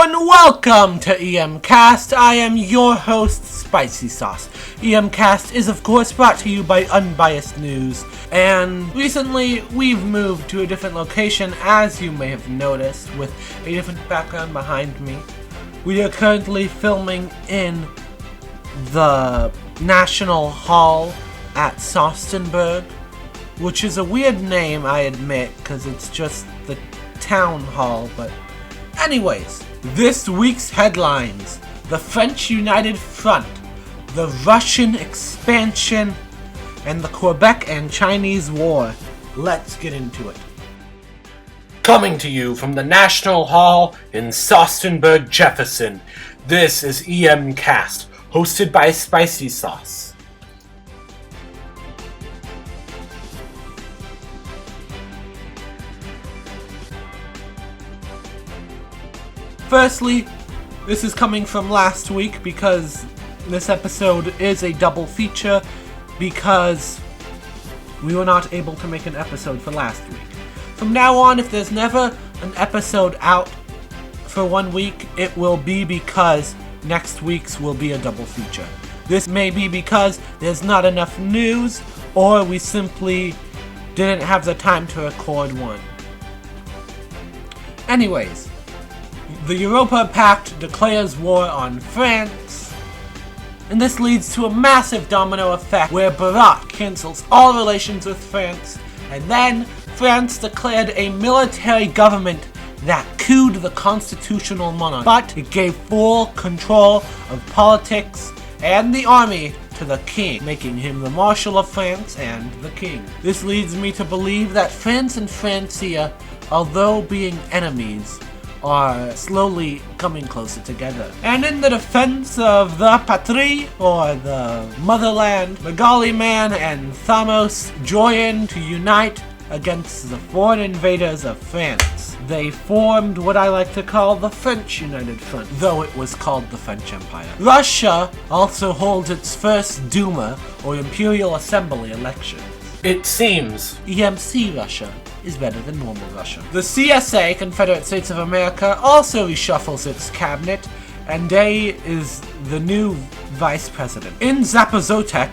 and welcome to EMCast. I am your host, SpicySauce. EMCast is of course brought to you by Unbiased News, and recently we've moved to a different location, as you may have noticed, with a different background behind me. We are currently filming in the National Hall at Saustenberg, which is a weird name, I admit, because it's just the town hall, but anyways, this week's headlines: the French United Front, the Russian expansion, and the Quebec and Chinese War. Let's get into it. Coming to you from the National Hall in Saustenberg, Jefferson, this is EMCast, hosted by SpicySauce. Firstly, this is coming from last week because this episode is a double feature because we were not able to make an episode for last week. From now on, if there's never an episode out for 1 week, it will be because next week's will be a double feature. This may be because there's not enough news, or we simply didn't have the time to record one. Anyways, the Europa Pact declares war on France, and this leads to a massive domino effect where Barak cancels all relations with France, and then France declared a military government that couped the constitutional monarch, but it gave full control of politics and the army to the king, making him the Marshal of France and the king. This leads me to believe that France and Francia, although being enemies, are slowly coming closer together. And in the defense of the patrie, or the motherland, Magali Man and Thamos join to unite against the foreign invaders of France. They formed what I like to call the French United Front, though it was called the French Empire. Russia also holds its first Duma, or Imperial Assembly, elections. It seems EMC Russia is better than normal Russia. The CSA, Confederate States of America, also reshuffles its cabinet, and Day is the new vice president. In Zapozotek,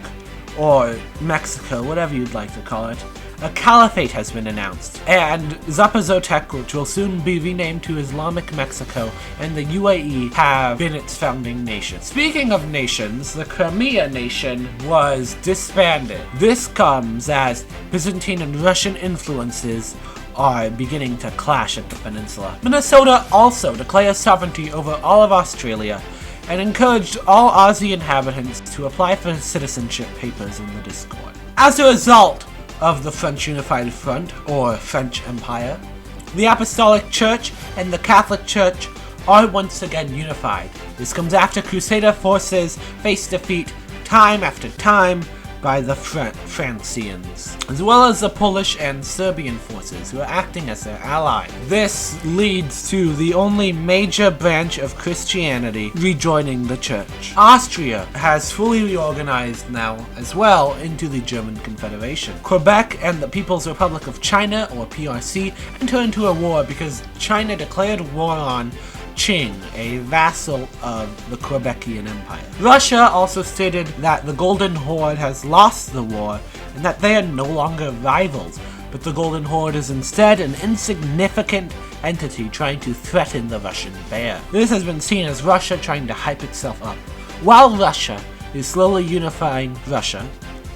or Mexico, whatever you'd like to call it, a caliphate has been announced, and Zapozotek, which will soon be renamed to Islamic Mexico, and the UAE have been its founding nation. Speaking of nations, the Crimea nation was disbanded. This comes as Byzantine and Russian influences are beginning to clash at the peninsula. Minnesota also declares sovereignty over all of Australia and encouraged all Aussie inhabitants to apply for citizenship papers in the Discord. As a result of the French Unified Front, or French Empire, the Apostolic Church and the Catholic Church are once again unified. This comes after Crusader forces faced defeat time after time by the Francians, as well as the Polish and Serbian forces who are acting as their ally. This leads to the only major branch of Christianity rejoining the church. Austria has fully reorganized now as well into the German Confederation. Quebec and the People's Republic of China, or PRC, enter into a war because China declared war on Qing, a vassal of the Quebecian Empire. Russia also stated that the Golden Horde has lost the war and that they are no longer rivals, but the Golden Horde is instead an insignificant entity trying to threaten the Russian bear. This has been seen as Russia trying to hype itself up, while Russia is slowly unifying Russia,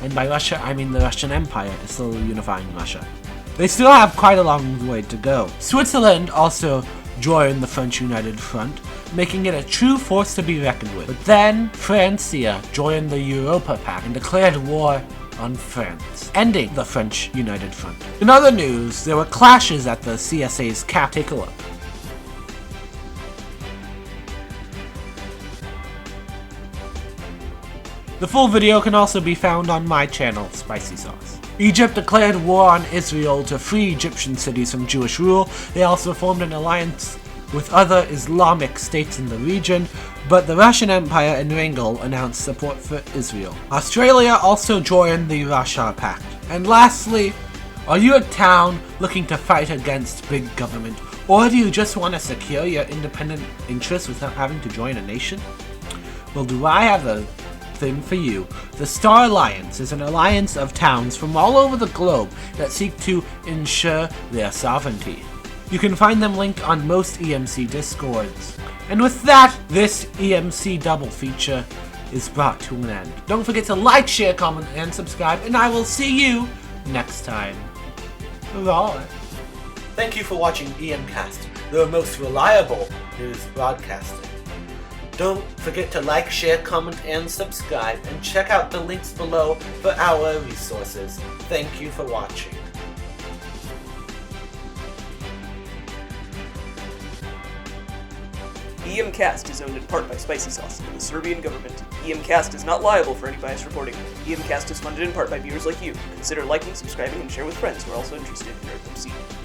and by Russia I mean the Russian Empire is slowly unifying Russia. They still have quite a long way to go. Switzerland also joined the French United Front, making it a true force to be reckoned with. But then Francia joined the Europa Pact and declared war on France, ending the French United Front. In other news, there were clashes at the CSA's cap. Take a look. The full video can also be found on my channel, SpicySauce. Egypt declared war on Israel to free Egyptian cities from Jewish rule. They also formed an alliance with other Islamic states in the region, but the Russian Empire and Wrangel announced support for Israel. Australia also joined the Russia Pact. And lastly, are you a town looking to fight against big government, Or do you just want to secure your independent interests without having to join a nation? Well, do I have a thing for you. The Star Alliance is an alliance of towns from all over the globe that seek to ensure their sovereignty. You can find them linked on most EMC discords. And with that, this EMC double feature is brought to an end. Don't forget to like, share, comment, and subscribe, and I will see you next time. Bye. Thank you for watching EMCast, the most reliable news broadcasting. Don't forget to like, share, comment, and subscribe, and check out the links below for our resources. Thank you for watching. EMCast is owned in part by SpicySauce and the Serbian government. EMCast is not liable for any biased reporting. EMCast is funded in part by viewers like you. Consider liking, subscribing, and share with friends who are also interested in EarthMC.